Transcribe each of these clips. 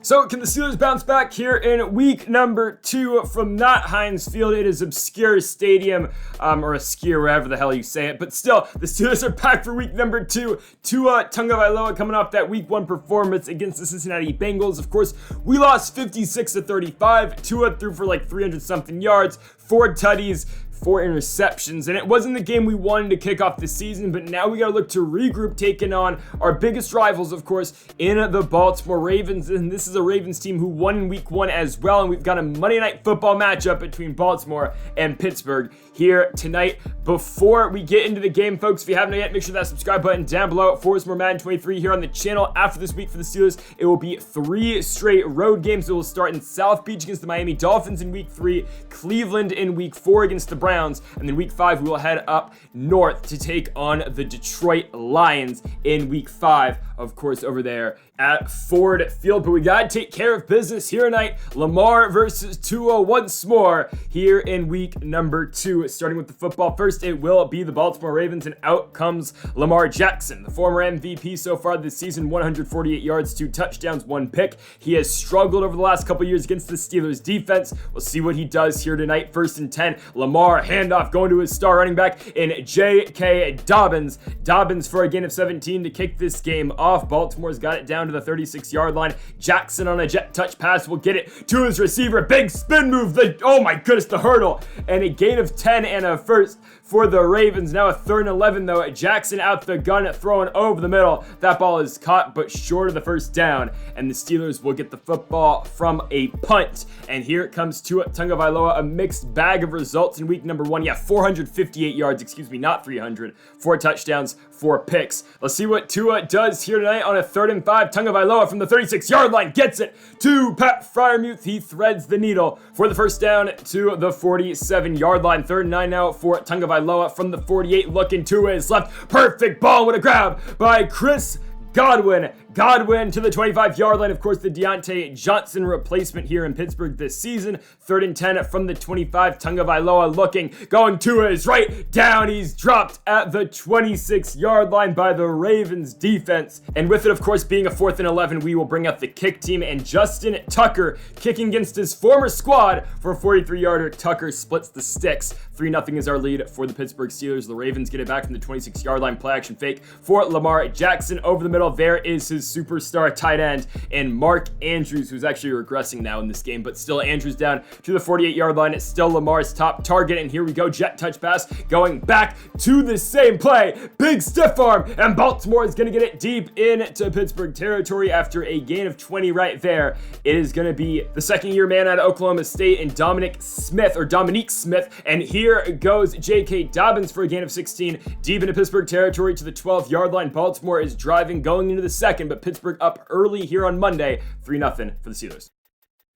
So, can the Steelers bounce back here in week number 2 from not Heinz Field? It is Obscure Stadium, or Obscure, wherever the hell you say it. But still, the Steelers are back for week number 2. Tua Tagovailoa coming off that week 1 performance against the Cincinnati Bengals. Of course, we lost 56-35. Tua threw for like 300-something yards, 4 tutties, 4 interceptions, and it wasn't the game we wanted to kick off the season, but now we gotta look to regroup, taking on our biggest rivals, of course, in the Baltimore Ravens, and this is a Ravens team who won in week 1 as well, and we've got a Monday Night Football matchup between Baltimore and Pittsburgh here tonight. Before we get into the game, folks, if you haven't yet, make sure that subscribe button down below for some more Madden 23 here on the channel. After this week for the Steelers, it will be 3 straight road games. It will start in South Beach against the Miami Dolphins in week 3, Cleveland in week 4 against the Browns, and then week 5 we will head up north to take on the Detroit Lions in week 5, of course, over there at Ford Field. But we gotta take care of business here tonight. Lamar versus Tua once more here in week number 2. Starting with the football first, it will be the Baltimore Ravens, and out comes Lamar Jackson, the former MVP so far this season. 148 yards, 2 touchdowns, 1 pick. He has struggled over the last couple years against the Steelers defense. We'll see what he does here tonight. 1st and 10, Lamar handoff going to his star running back in J.K. Dobbins. Dobbins for a gain of 17 to kick this game off. Baltimore's got it down to the 36-yard line. Jackson on a jet touch pass will get it to his receiver. Big spin move. Oh my goodness, the hurdle. And a gain of 10 and a first for the Ravens. Now a 3rd and 11 though. Jackson out the gun, throwing over the middle. That ball is caught but short of the first down. And the Steelers will get the football from a punt. And here it comes to Tagovailoa, a mixed bag of results in week number 1. Yeah, 458 yards, not 300. 4 touchdowns, 4 picks. Let's see what Tua does here tonight on a 3rd and 5. Tagovailoa from the 36-yard line gets it to Pat Freiermuth. He threads the needle for the first down to the 47-yard line. 3rd and 9 now for Tagovailoa from the 48, looking to his left. Perfect ball with a grab by Chris Godwin. Godwin to the 25-yard line. Of course, the Deontay Johnson replacement here in Pittsburgh this season. 3rd and 10 from the 25. Tagovailoa looking, going to his right. Down. He's dropped at the 26-yard line by the Ravens defense. And with it, of course, being a 4th and 11, we will bring out the kick team. And Justin Tucker kicking against his former squad for a 43-yarder. Tucker splits the sticks. 3-0 is our lead for the Pittsburgh Steelers. The Ravens get it back from the 26-yard line. Play action fake for Lamar Jackson over the middle. There is his superstar tight end and Mark Andrews, who's actually regressing now in this game, but still Andrews down to the 48-yard line. It's still Lamar's top target, and here we go. Jet touch pass going back to the same play. Big stiff arm, and Baltimore is going to get it deep into Pittsburgh territory after a gain of 20 right there. It is going to be the second-year man out of Oklahoma State and Dominique Smith, and here goes J.K. Dobbins for a gain of 16 deep into Pittsburgh territory to the 12-yard line. Baltimore is driving going into the second, but Pittsburgh up early here on Monday, 3-0 for the Steelers.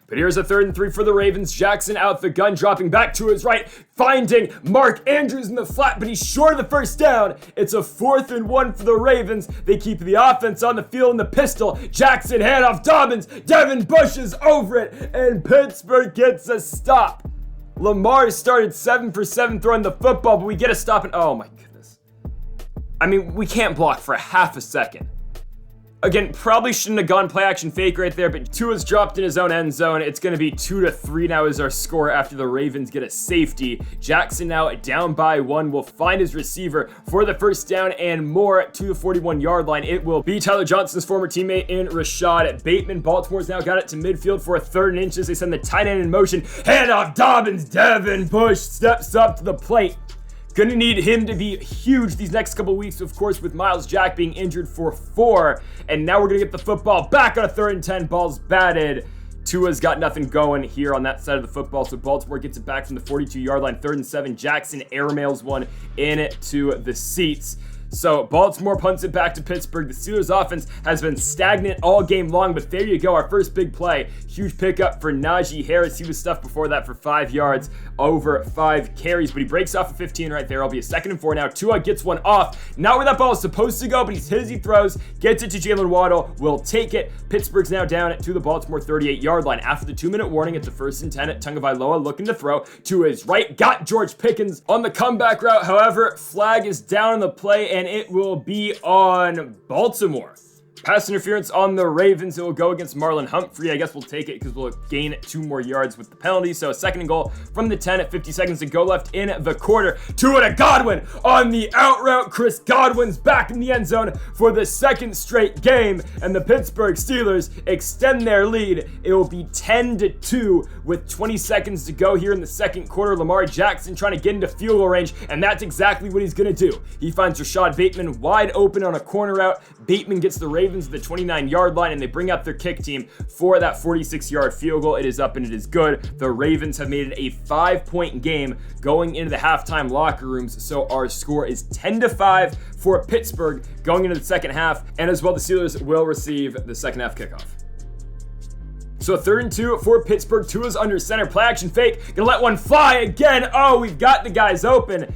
But here's a 3rd and 3 for the Ravens. Jackson out the gun, dropping back to his right, finding Mark Andrews in the flat, but he's short of the first down. It's a 4th and 1 for the Ravens. They keep the offense on the field in the pistol. Jackson handoff, Dobbins, Devin Bush is over it, and Pittsburgh gets a stop. Lamar started 7 for 7 throwing the football, but we get a stop, and oh my goodness. I mean, we can't block for half a second. Again, probably shouldn't have gone play action fake right there, but Tua's dropped in his own end zone. It's going to be 2-3 now is our score after the Ravens get a safety. Jackson now down by 1 will find his receiver for the first down and more to the 41-yard line. It will be Tyler Johnson's former teammate in Rashad Bateman. Baltimore's now got it to midfield for a 3rd and inches. They send the tight end in motion. Handoff, Dobbins, Devin Bush steps up to the plate. Gonna need him to be huge these next couple weeks, of course, with Myles Jack being injured for 4. And now we're gonna get the football back on a 3rd and 10. Ball's batted. Tua's got nothing going here on that side of the football, so Baltimore gets it back from the 42-yard line. 3rd and 7. Jackson airmails one into the seats. So Baltimore punts it back to Pittsburgh. The Steelers offense has been stagnant all game long, but there you go, our first big play. Huge pickup for Najee Harris. He was stuffed before that for 5 yards, over 5 carries, but he breaks off a 15 right there. It'll be a 2nd and 4 now. Tua gets one off. Not where that ball is supposed to go, but he's hit as he throws, gets it to Jalen Waddle, will take it. Pittsburgh's now down to the Baltimore 38-yard line. After the 2-minute warning, it's a 1st and 10 at Tagovailoa looking to throw to his right. Got George Pickens on the comeback route. However, flag is down on the play, and it will be on Baltimore. Pass interference on the Ravens. It will go against Marlon Humphrey. I guess we'll take it because we'll gain 2 more yards with the penalty. So 2nd and goal from the 10 at 50 seconds to go left in the quarter. To Godwin on the out route. Chris Godwin's back in the end zone for the 2nd straight game. And the Pittsburgh Steelers extend their lead. It will be 10-2 with 20 seconds to go here in the 2nd quarter. Lamar Jackson trying to get into field goal range, and that's exactly what he's going to do. He finds Rashad Bateman wide open on a corner route. Bateman gets the Ravens to the 29-yard line, and they bring out their kick team for that 46-yard field goal. It is up and it is good. The Ravens have made it a 5-point game going into the halftime locker rooms, so our score is 10-5 for Pittsburgh going into the 2nd half, and as well the Steelers will receive the 2nd half kickoff. So 3rd and 2 for Pittsburgh. Tua's under center, play action fake, gonna let one fly again. Oh, we've got the guys open.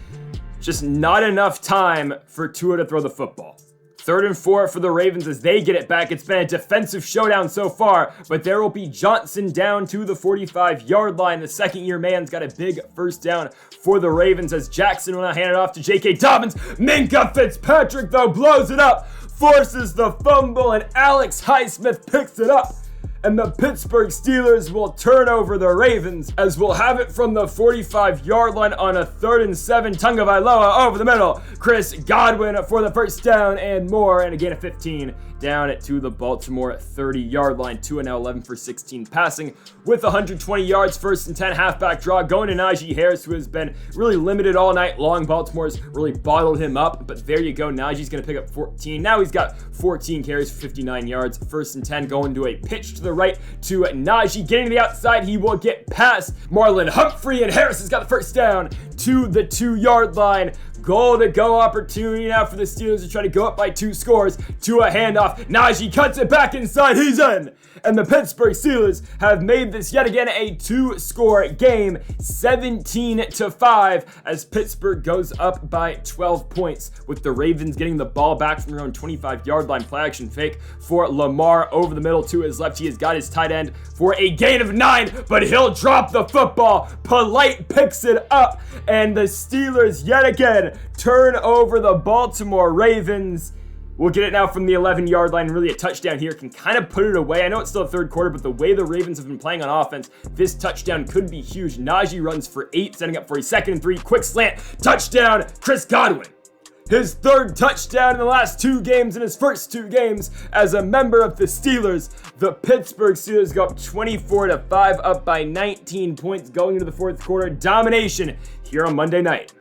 Just not enough time for Tua to throw the football. 3rd and 4 for the Ravens as they get it back. It's been a defensive showdown so far, but there will be Johnson down to the 45-yard line. The 2nd-year man's got a big 1st down for the Ravens as Jackson will now hand it off to J.K. Dobbins. Minka Fitzpatrick, though, blows it up, forces the fumble, and Alex Highsmith picks it up. And the Pittsburgh Steelers will turn over the Ravens as we'll have it from the 45-yard line on a 3rd and 7. Tagovailoa over the middle. Chris Godwin for the 1st down and more. And again, a 15 down to the Baltimore 30-yard line. Tua now 11 for 16 passing with 120 yards. 1st and 10 halfback draw going to Najee Harris, who has been really limited all night long. Baltimore's really bottled him up, but there you go. Najee's going to pick up 14. Now he's got 14 carries for 59 yards. 1st and 10 going to a pitch to the right to Najee. Getting to the outside, he will get past Marlon Humphrey, and Harris has got the 1st down to the 2-yard line. Goal to go opportunity now for the Steelers to try to go up by 2 scores to a handoff. Najee cuts it back inside. He's in. And the Pittsburgh Steelers have made this yet again a 2-score game, 17-5, as Pittsburgh goes up by 12 points, with the Ravens getting the ball back from their own 25-yard line. Play action fake for Lamar over the middle to his left. He has got his tight end for a gain of 9, but he'll drop the football. Polite picks it up, and the Steelers yet again turn over the Baltimore Ravens. We'll get it now from the 11-yard line. Really, a touchdown here can kind of put it away. I know it's still a 3rd quarter, but the way the Ravens have been playing on offense, this touchdown could be huge. Najee runs for 8, setting up for a 2nd and 3. Quick slant. Touchdown, Chris Godwin. His 3rd touchdown in the last 2 games, in his first 2 games as a member of the Steelers. The Pittsburgh Steelers go up 24-5, up by 19 points going into the 4th quarter. Domination here on Monday night.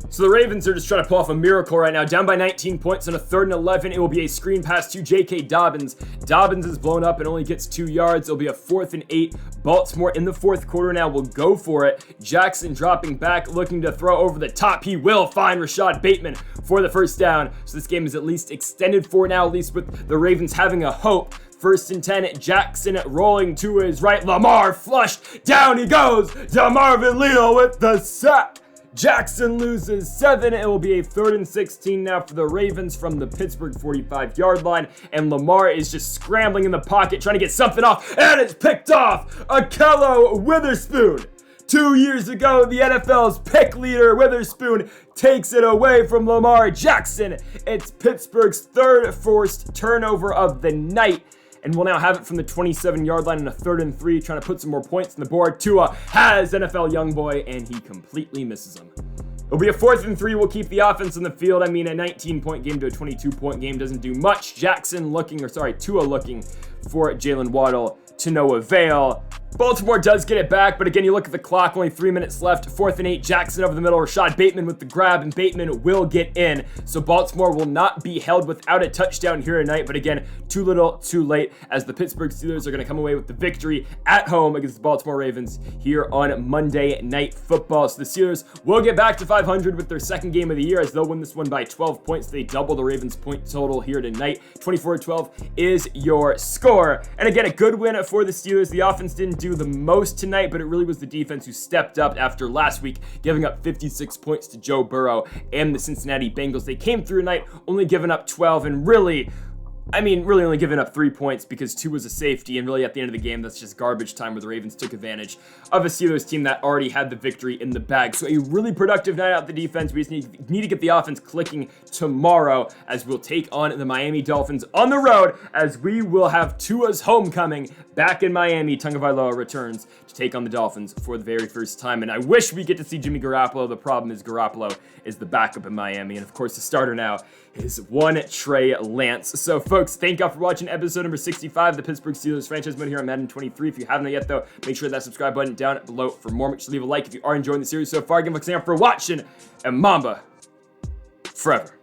So the Ravens are just trying to pull off a miracle right now. Down by 19 points on a 3rd and 11. It will be a screen pass to J.K. Dobbins. Dobbins is blown up and only gets 2 yards. It'll be a 4th and 8. Baltimore in the 4th quarter now will go for it. Jackson dropping back, looking to throw over the top. He will find Rashad Bateman for the 1st down. So this game is at least extended for now, at least with the Ravens having a hope. 1st and 10, Jackson rolling to his right. Lamar flushed. Down he goes. DeMarvin Leal with the sack. Jackson loses 7. It will be a 3rd and 16 now for the Ravens from the Pittsburgh 45-yard line. And Lamar is just scrambling in the pocket, trying to get something off. And it's picked off. Akello Witherspoon. 2 years ago, the NFL's pick leader, Witherspoon, takes it away from Lamar Jackson. It's Pittsburgh's 3rd forced turnover of the night. And we'll now have it from the 27-yard line in a 3rd and 3, trying to put some more points on the board. Tua has NFL youngboy, and he completely misses him. It'll be a 4th and 3. We'll keep the offense on the field. I mean, a 19-point game to a 22-point game doesn't do much. Tua looking for Jalen Waddle to no avail. Baltimore does get it back, but again, you look at the clock, only 3 minutes left. 4th and 8, Jackson over the middle. Rashad Bateman with the grab, and Bateman will get in. So Baltimore will not be held without a touchdown here tonight, but again, too little, too late, as the Pittsburgh Steelers are going to come away with the victory at home against the Baltimore Ravens here on Monday Night Football. So the Steelers will get back to 500 with their 2nd game of the year, as they'll win this one by 12 points. They double the Ravens' point total here tonight. 24-12 is your score. And again, a good win for the Steelers. The offense didn't do the most tonight, but it really was the defense who stepped up after last week, giving up 56 points to Joe Burrow and the Cincinnati Bengals. They came through tonight, only giving up 12, and really I mean, really only giving up 3 points because 2 was a safety, and really at the end of the game, that's just garbage time where the Ravens took advantage of a Steelers team that already had the victory in the bag. So a really productive night out the defense. We just need to get the offense clicking tomorrow as we'll take on the Miami Dolphins on the road, as we will have Tua's homecoming back in Miami. Tagovailoa returns to take on the Dolphins for the very first time, and I wish we get to see Jimmy Garoppolo. The problem is Garoppolo is the backup in Miami, and of course the starter now is one Trey Lance. So folks, thank y'all for watching episode number 65 of the Pittsburgh Steelers franchise mode here on Madden 23. If you haven't yet though, make sure that subscribe button down below for more. Make sure to leave a like if you are enjoying the series so far. Again, thanks for watching, and Mamba forever.